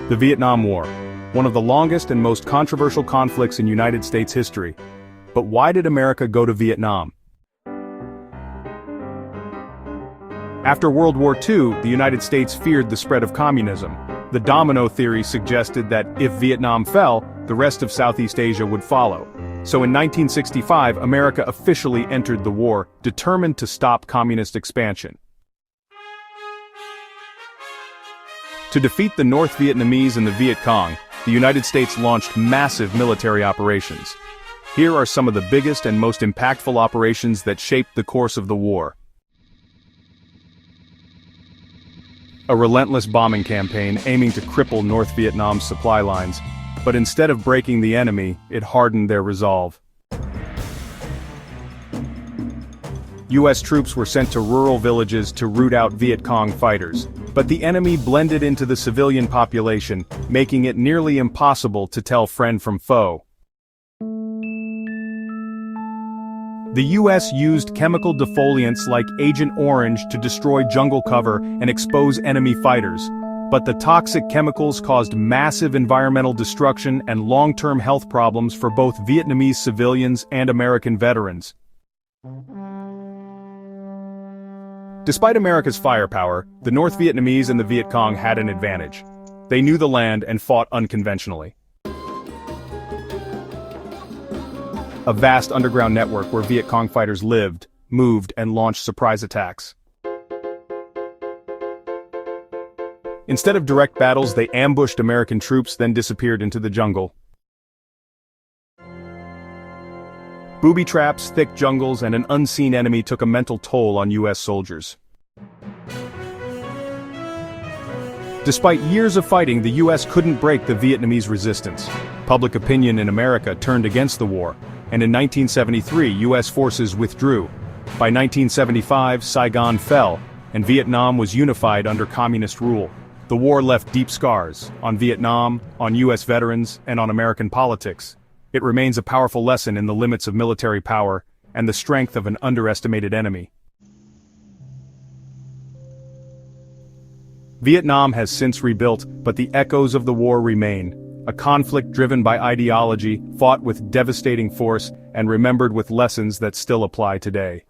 The Vietnam War, one of the longest and most controversial conflicts in United States history. But why did America go to Vietnam? After World War II, the United States feared the spread of communism. The domino theory suggested that if Vietnam fell, the rest of Southeast Asia would follow. So in 1965, America officially entered the war, determined to stop communist expansion. To defeat the North Vietnamese and the Viet Cong, the United States launched massive military operations. Here are some of the biggest and most impactful operations that shaped the course of the war. A relentless bombing campaign aiming to cripple North Vietnam's supply lines, but instead of breaking the enemy, it hardened their resolve. U.S. troops were sent to rural villages to root out Viet Cong fighters, but the enemy blended into the civilian population, making it nearly impossible to tell friend from foe. The U.S. used chemical defoliants like Agent Orange to destroy jungle cover and expose enemy fighters, but the toxic chemicals caused massive environmental destruction and long-term health problems for both Vietnamese civilians and American veterans. Despite America's firepower, the North Vietnamese and the Viet Cong had an advantage. They knew the land and fought unconventionally. A vast underground network where Viet Cong fighters lived, moved, and launched surprise attacks. Instead of direct battles, they ambushed American troops, then disappeared into the jungle. Booby traps, thick jungles, and an unseen enemy took a mental toll on U.S. soldiers. Despite years of fighting, the U.S. couldn't break the Vietnamese resistance. Public opinion in America turned against the war, and in 1973, U.S. forces withdrew. By 1975, Saigon fell, and Vietnam was unified under communist rule. The war left deep scars on Vietnam, on U.S. veterans, and on American politics. It remains a powerful lesson in the limits of military power and the strength of an underestimated enemy. Vietnam has since rebuilt, but the echoes of the war remain. A conflict driven by ideology, fought with devastating force, and remembered with lessons that still apply today.